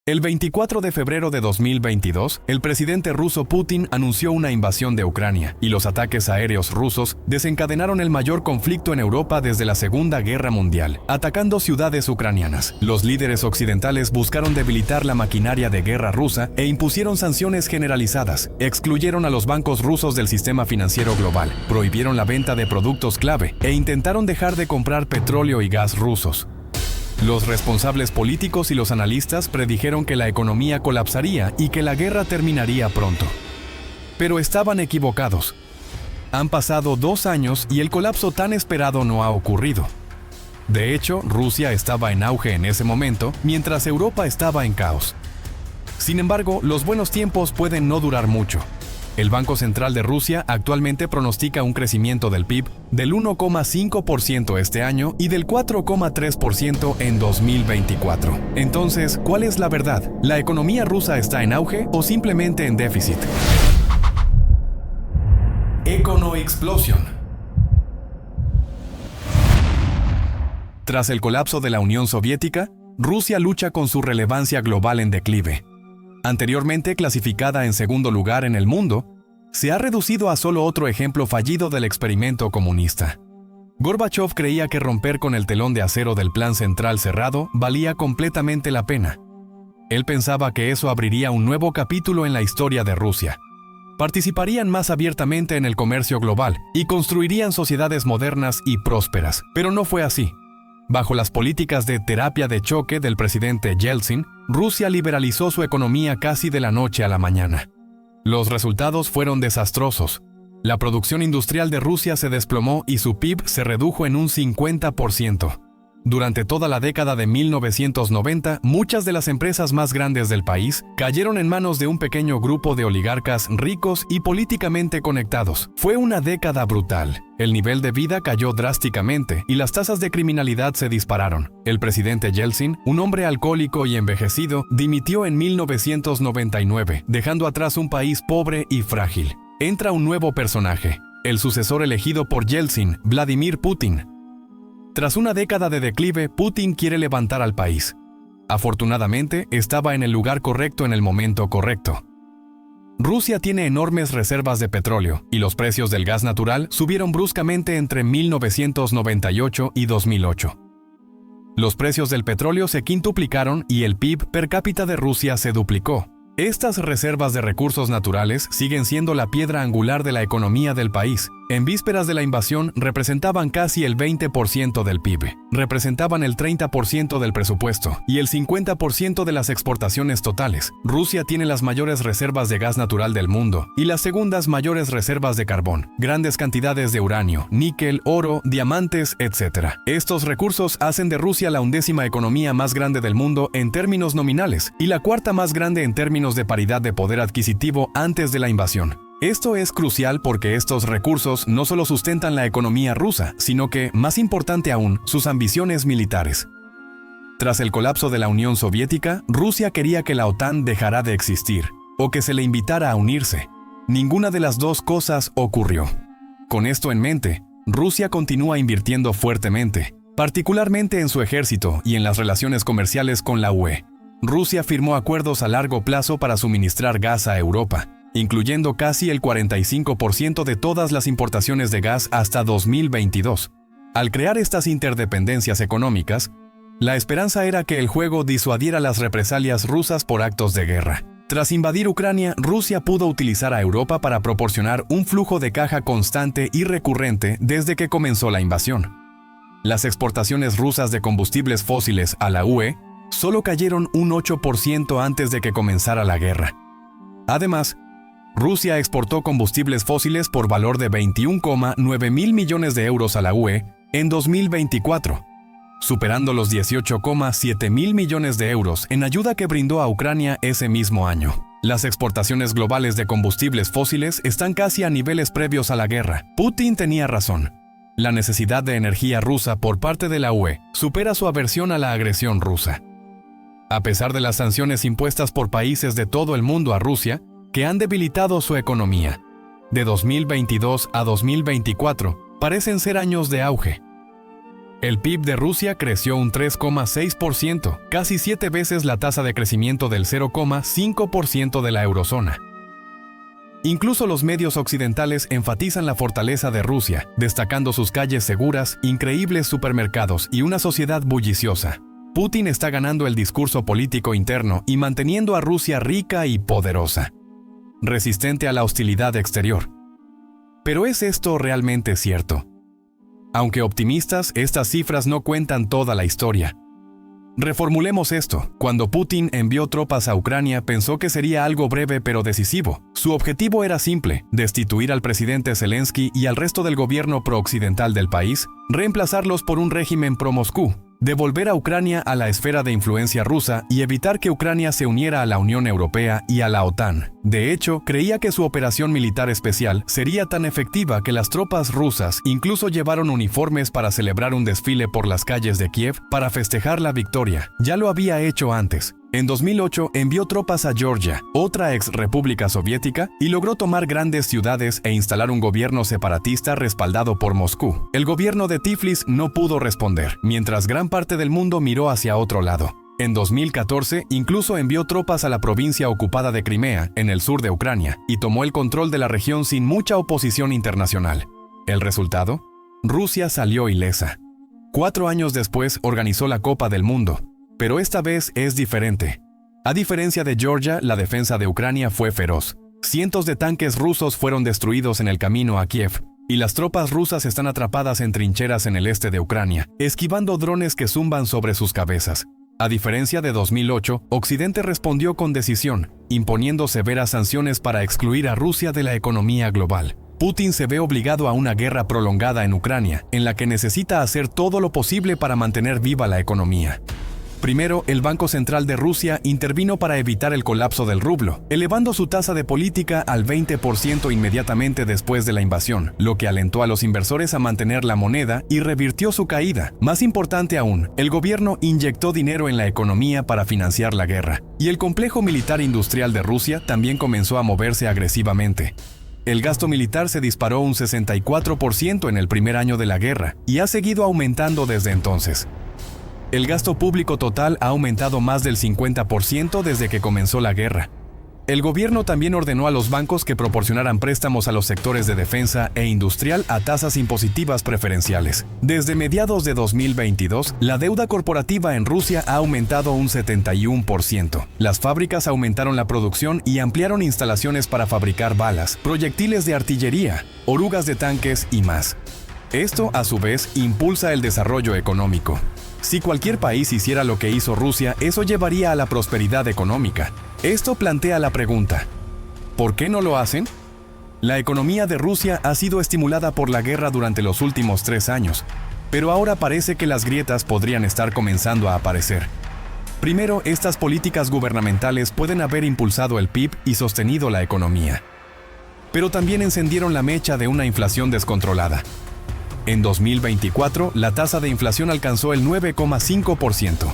El 24 de febrero de 2022, el presidente ruso Putin anunció una invasión de Ucrania y los ataques aéreos rusos desencadenaron el mayor conflicto en Europa desde la Segunda Guerra Mundial, atacando ciudades ucranianas. Los líderes occidentales buscaron debilitar la maquinaria de guerra rusa e impusieron sanciones generalizadas, excluyeron a los bancos rusos del sistema financiero global, prohibieron la venta de productos clave e intentaron dejar de comprar petróleo y gas rusos. Los responsables políticos y los analistas predijeron que la economía colapsaría y que la guerra terminaría pronto. Pero estaban equivocados. Han pasado 2 años y el colapso tan esperado no ha ocurrido. De hecho, Rusia estaba en auge en ese momento, mientras Europa estaba en caos. Sin embargo, los buenos tiempos pueden no durar mucho. El Banco Central de Rusia actualmente pronostica un crecimiento del PIB del 1,5% este año y del 4,3% en 2024. Entonces, ¿cuál es la verdad? ¿La economía rusa está en auge o simplemente en déficit? Econoexplosion. Tras el colapso de la Unión Soviética, Rusia lucha con su relevancia global en declive. Anteriormente clasificada en segundo lugar en el mundo, se ha reducido a solo otro ejemplo fallido del experimento comunista. Gorbachov creía que romper con el telón de acero del plan central cerrado valía completamente la pena. Él pensaba que eso abriría un nuevo capítulo en la historia de Rusia. Participarían más abiertamente en el comercio global y construirían sociedades modernas y prósperas, pero no fue así. Bajo las políticas de terapia de choque del presidente Yeltsin, Rusia liberalizó su economía casi de la noche a la mañana. Los resultados fueron desastrosos. La producción industrial de Rusia se desplomó y su PIB se redujo en un 50%. Durante toda la década de 1990, muchas de las empresas más grandes del país cayeron en manos de un pequeño grupo de oligarcas ricos y políticamente conectados. Fue una década brutal. El nivel de vida cayó drásticamente y las tasas de criminalidad se dispararon. El presidente Yeltsin, un hombre alcohólico y envejecido, dimitió en 1999, dejando atrás un país pobre y frágil. Entra un nuevo personaje, el sucesor elegido por Yeltsin, Vladimir Putin. Tras una década de declive, Putin quiere levantar al país. Afortunadamente, estaba en el lugar correcto en el momento correcto. Rusia tiene enormes reservas de petróleo, y los precios del gas natural subieron bruscamente entre 1998 y 2008. Los precios del petróleo se quintuplicaron y el PIB per cápita de Rusia se duplicó. Estas reservas de recursos naturales siguen siendo la piedra angular de la economía del país. En vísperas de la invasión representaban casi el 20% del PIB, representaban el 30% del presupuesto y el 50% de las exportaciones totales. Rusia tiene las mayores reservas de gas natural del mundo y las segundas mayores reservas de carbón, grandes cantidades de uranio, níquel, oro, diamantes, etc. Estos recursos hacen de Rusia la 11ª economía más grande del mundo en términos nominales y la 4ª más grande en términos de paridad de poder adquisitivo antes de la invasión. Esto es crucial porque estos recursos no solo sustentan la economía rusa, sino que, más importante aún, sus ambiciones militares. Tras el colapso de la Unión Soviética, Rusia quería que la OTAN dejara de existir, o que se le invitara a unirse. Ninguna de las dos cosas ocurrió. Con esto en mente, Rusia continúa invirtiendo fuertemente, particularmente en su ejército y en las relaciones comerciales con la UE. Rusia firmó acuerdos a largo plazo para suministrar gas a Europa, incluyendo casi el 45% de todas las importaciones de gas hasta 2022. Al crear estas interdependencias económicas, la esperanza era que el juego disuadiera las represalias rusas por actos de guerra. Tras invadir Ucrania, Rusia pudo utilizar a Europa para proporcionar un flujo de caja constante y recurrente desde que comenzó la invasión. Las exportaciones rusas de combustibles fósiles a la UE solo cayeron un 8% antes de que comenzara la guerra. Además, Rusia exportó combustibles fósiles por valor de 21,9 mil millones de euros a la UE en 2024, superando los 18,7 mil millones de euros en ayuda que brindó a Ucrania ese mismo año. Las exportaciones globales de combustibles fósiles están casi a niveles previos a la guerra. Putin tenía razón. La necesidad de energía rusa por parte de la UE supera su aversión a la agresión rusa. A pesar de las sanciones impuestas por países de todo el mundo a Rusia, que han debilitado su economía, de 2022 a 2024 parecen ser años de auge. El PIB de Rusia creció un 3,6%, casi 7 veces la tasa de crecimiento del 0,5% de la eurozona. Incluso los medios occidentales enfatizan la fortaleza de Rusia, destacando sus calles seguras, increíbles supermercados y una sociedad bulliciosa. Putin está ganando el discurso político interno y manteniendo a Rusia rica y poderosa, resistente a la hostilidad exterior. ¿Pero es esto realmente cierto? Aunque optimistas, estas cifras no cuentan toda la historia. Reformulemos esto. Cuando Putin envió tropas a Ucrania, pensó que sería algo breve pero decisivo. Su objetivo era simple: destituir al presidente Zelensky y al resto del gobierno pro-occidental del país, reemplazarlos por un régimen pro-Moscú, devolver a Ucrania a la esfera de influencia rusa y evitar que Ucrania se uniera a la Unión Europea y a la OTAN. De hecho, creía que su operación militar especial sería tan efectiva que las tropas rusas incluso llevaron uniformes para celebrar un desfile por las calles de Kiev para festejar la victoria. Ya lo había hecho antes. En 2008 envió tropas a Georgia, otra ex república soviética, y logró tomar grandes ciudades e instalar un gobierno separatista respaldado por Moscú. El gobierno de Tiflis no pudo responder, mientras gran parte del mundo miró hacia otro lado. En 2014 incluso envió tropas a la provincia ocupada de Crimea, en el sur de Ucrania, y tomó el control de la región sin mucha oposición internacional. ¿El resultado? Rusia salió ilesa. 4 años después organizó la Copa del Mundo. Pero esta vez es diferente. A diferencia de Georgia, la defensa de Ucrania fue feroz. Cientos de tanques rusos fueron destruidos en el camino a Kiev, y las tropas rusas están atrapadas en trincheras en el este de Ucrania, esquivando drones que zumban sobre sus cabezas. A diferencia de 2008, Occidente respondió con decisión, imponiendo severas sanciones para excluir a Rusia de la economía global. Putin se ve obligado a una guerra prolongada en Ucrania, en la que necesita hacer todo lo posible para mantener viva la economía. Primero, el Banco Central de Rusia intervino para evitar el colapso del rublo, elevando su tasa de política al 20% inmediatamente después de la invasión, lo que alentó a los inversores a mantener la moneda y revirtió su caída. Más importante aún, el gobierno inyectó dinero en la economía para financiar la guerra, y el complejo militar industrial de Rusia también comenzó a moverse agresivamente. El gasto militar se disparó un 64% en el primer año de la guerra, y ha seguido aumentando desde entonces. El gasto público total ha aumentado más del 50% desde que comenzó la guerra. El gobierno también ordenó a los bancos que proporcionaran préstamos a los sectores de defensa e industrial a tasas impositivas preferenciales. Desde mediados de 2022, la deuda corporativa en Rusia ha aumentado un 71%. Las fábricas aumentaron la producción y ampliaron instalaciones para fabricar balas, proyectiles de artillería, orugas de tanques y más. Esto, a su vez, impulsa el desarrollo económico. Si cualquier país hiciera lo que hizo Rusia, eso llevaría a la prosperidad económica. Esto plantea la pregunta: ¿por qué no lo hacen? La economía de Rusia ha sido estimulada por la guerra durante los últimos 3 años, pero ahora parece que las grietas podrían estar comenzando a aparecer. Primero, estas políticas gubernamentales pueden haber impulsado el PIB y sostenido la economía, pero también encendieron la mecha de una inflación descontrolada. En 2024, la tasa de inflación alcanzó el 9,5%.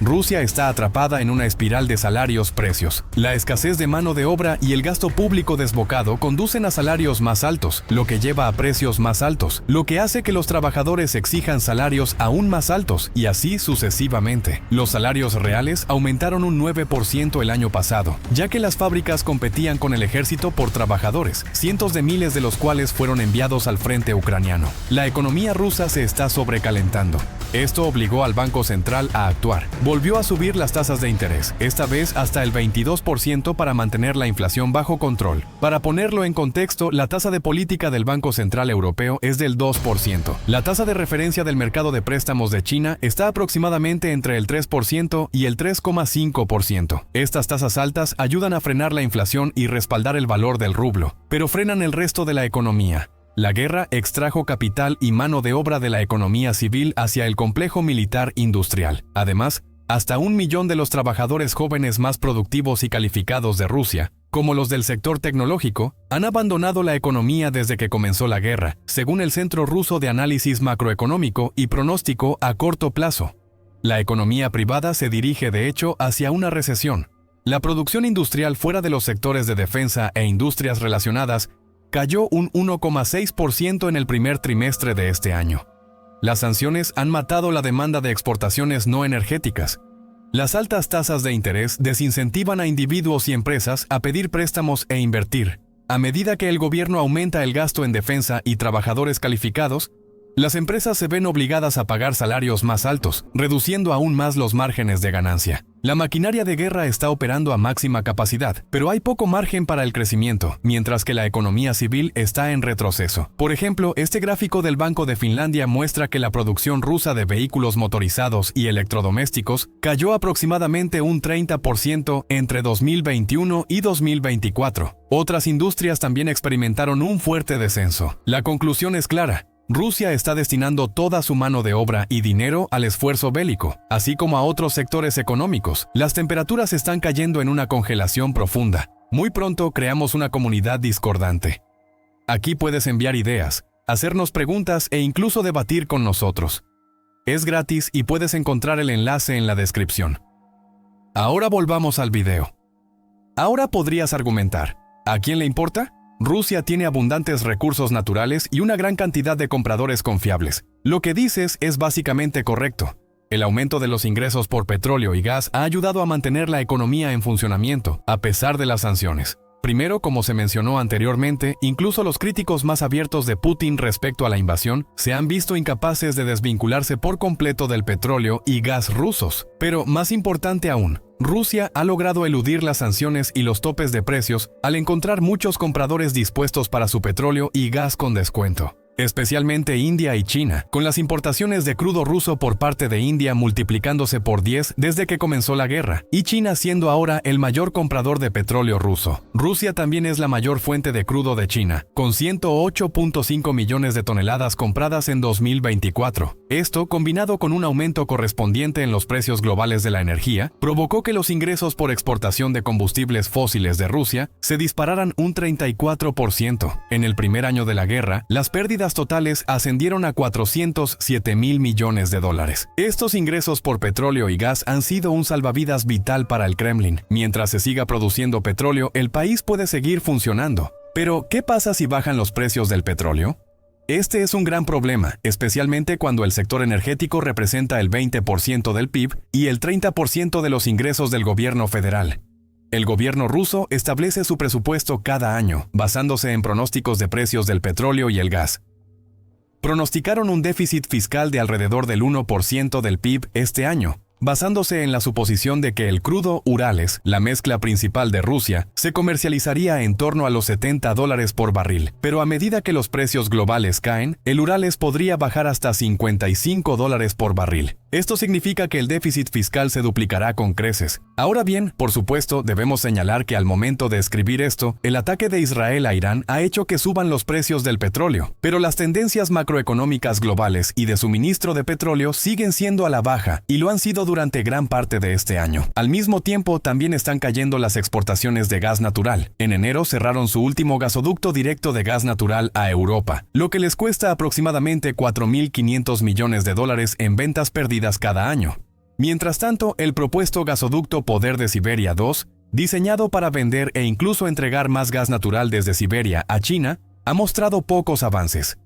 Rusia está atrapada en una espiral de salarios-precios. La escasez de mano de obra y el gasto público desbocado conducen a salarios más altos, lo que lleva a precios más altos, lo que hace que los trabajadores exijan salarios aún más altos, y así sucesivamente. Los salarios reales aumentaron un 9% el año pasado, ya que las fábricas competían con el ejército por trabajadores, cientos de miles de los cuales fueron enviados al frente ucraniano. La economía rusa se está sobrecalentando. Esto obligó al Banco Central a actuar. Volvió a subir las tasas de interés, esta vez hasta el 22% para mantener la inflación bajo control. Para ponerlo en contexto, la tasa de política del Banco Central Europeo es del 2%. La tasa de referencia del mercado de préstamos de China está aproximadamente entre el 3% y el 3,5%. Estas tasas altas ayudan a frenar la inflación y respaldar el valor del rublo, pero frenan el resto de la economía. La guerra extrajo capital y mano de obra de la economía civil hacia el complejo militar industrial. Además, hasta 1 millón de los trabajadores jóvenes más productivos y calificados de Rusia, como los del sector tecnológico, han abandonado la economía desde que comenzó la guerra, según el Centro Ruso de Análisis Macroeconómico y Pronóstico a Corto Plazo. La economía privada se dirige, de hecho, hacia una recesión. La producción industrial fuera de los sectores de defensa e industrias relacionadas cayó un 1,6% en el primer trimestre de este año. Las sanciones han matado la demanda de exportaciones no energéticas. Las altas tasas de interés desincentivan a individuos y empresas a pedir préstamos e invertir. A medida que el gobierno aumenta el gasto en defensa y trabajadores calificados, las empresas se ven obligadas a pagar salarios más altos, reduciendo aún más los márgenes de ganancia. La maquinaria de guerra está operando a máxima capacidad, pero hay poco margen para el crecimiento, mientras que la economía civil está en retroceso. Por ejemplo, este gráfico del Banco de Finlandia muestra que la producción rusa de vehículos motorizados y electrodomésticos cayó aproximadamente un 30% entre 2021 y 2024. Otras industrias también experimentaron un fuerte descenso. La conclusión es clara. Rusia está destinando toda su mano de obra y dinero al esfuerzo bélico, así como a otros sectores económicos. Las temperaturas están cayendo en una congelación profunda. Muy pronto creamos una comunidad discordante. Aquí puedes enviar ideas, hacernos preguntas e incluso debatir con nosotros. Es gratis y puedes encontrar el enlace en la descripción. Ahora volvamos al video. Ahora podrías argumentar, ¿a quién le importa? Rusia tiene abundantes recursos naturales y una gran cantidad de compradores confiables. Lo que dices es básicamente correcto. El aumento de los ingresos por petróleo y gas ha ayudado a mantener la economía en funcionamiento, a pesar de las sanciones. Primero, como se mencionó anteriormente, incluso los críticos más abiertos de Putin respecto a la invasión se han visto incapaces de desvincularse por completo del petróleo y gas rusos. Pero, más importante aún, Rusia ha logrado eludir las sanciones y los topes de precios al encontrar muchos compradores dispuestos para su petróleo y gas con descuento. Especialmente India y China, con las importaciones de crudo ruso por parte de India multiplicándose por 10 desde que comenzó la guerra, y China siendo ahora el mayor comprador de petróleo ruso. Rusia también es la mayor fuente de crudo de China, con 108.5 millones de toneladas compradas en 2024. Esto, combinado con un aumento correspondiente en los precios globales de la energía, provocó que los ingresos por exportación de combustibles fósiles de Rusia se dispararan un 34%. En el primer año de la guerra, las pérdidas totales ascendieron a 407.000 millones de dólares. Estos ingresos por petróleo y gas han sido un salvavidas vital para el Kremlin. Mientras se siga produciendo petróleo, el país puede seguir funcionando. Pero, ¿qué pasa si bajan los precios del petróleo? Este es un gran problema, especialmente cuando el sector energético representa el 20% del PIB y el 30% de los ingresos del gobierno federal. El gobierno ruso establece su presupuesto cada año, basándose en pronósticos de precios del petróleo y el gas. Pronosticaron un déficit fiscal de alrededor del 1% del PIB este año, basándose en la suposición de que el crudo Urales, la mezcla principal de Rusia, se comercializaría en torno a los $70 por barril. Pero a medida que los precios globales caen, el Urales podría bajar hasta $55 por barril. Esto significa que el déficit fiscal se duplicará con creces. Ahora bien, por supuesto, debemos señalar que al momento de escribir esto, el ataque de Israel a Irán ha hecho que suban los precios del petróleo. Pero las tendencias macroeconómicas globales y de suministro de petróleo siguen siendo a la baja, y lo han sido durante gran parte de este año. Al mismo tiempo, también están cayendo las exportaciones de gas natural. En enero cerraron su último gasoducto directo de gas natural a Europa, lo que les cuesta aproximadamente $4.500 millones en ventas perdidas cada año. Mientras tanto, el propuesto gasoducto Poder de Siberia 2, diseñado para vender e incluso entregar más gas natural desde Siberia a China, ha mostrado pocos avances.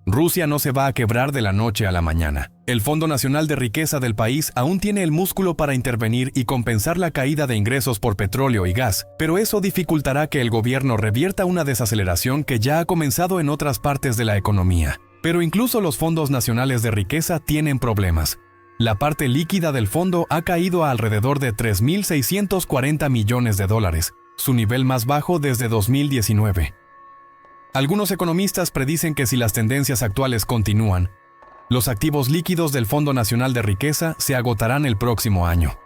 Rusia no se va a quebrar de la noche a la mañana. El Fondo Nacional de Riqueza del país aún tiene el músculo para intervenir y compensar la caída de ingresos por petróleo y gas, pero eso dificultará que el gobierno revierta una desaceleración que ya ha comenzado en otras partes de la economía. Pero incluso los fondos nacionales de riqueza tienen problemas. La parte líquida del fondo ha caído a alrededor de $3.640 millones, su nivel más bajo desde 2019. Algunos economistas predicen que si las tendencias actuales continúan, los activos líquidos del Fondo Nacional de Riqueza se agotarán el próximo año.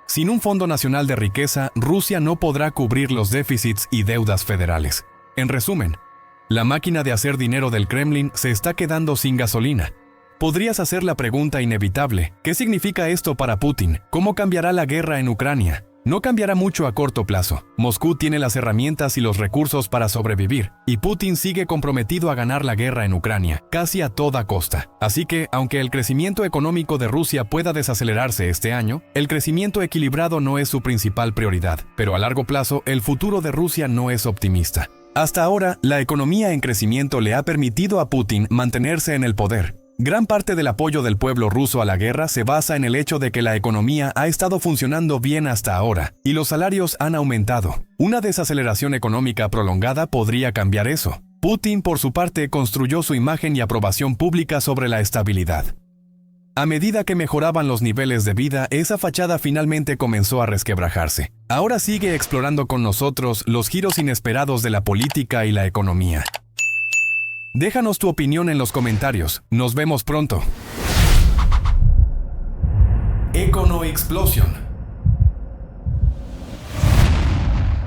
Sin un Fondo Nacional de Riqueza, Rusia no podrá cubrir los déficits y deudas federales. En resumen, la máquina de hacer dinero del Kremlin se está quedando sin gasolina. Podrías hacer la pregunta inevitable, ¿qué significa esto para Putin? ¿Cómo cambiará la guerra en Ucrania? No cambiará mucho a corto plazo. Moscú tiene las herramientas y los recursos para sobrevivir, y Putin sigue comprometido a ganar la guerra en Ucrania, casi a toda costa. Así que, aunque el crecimiento económico de Rusia pueda desacelerarse este año, el crecimiento equilibrado no es su principal prioridad. Pero a largo plazo, el futuro de Rusia no es optimista. Hasta ahora, la economía en crecimiento le ha permitido a Putin mantenerse en el poder. Gran parte del apoyo del pueblo ruso a la guerra se basa en el hecho de que la economía ha estado funcionando bien hasta ahora y los salarios han aumentado. Una desaceleración económica prolongada podría cambiar eso. Putin, por su parte, construyó su imagen y aprobación pública sobre la estabilidad. A medida que mejoraban los niveles de vida, esa fachada finalmente comenzó a resquebrajarse. Ahora sigue explorando con nosotros los giros inesperados de la política y la economía. Déjanos tu opinión en los comentarios. Nos vemos pronto. Econo Explosion.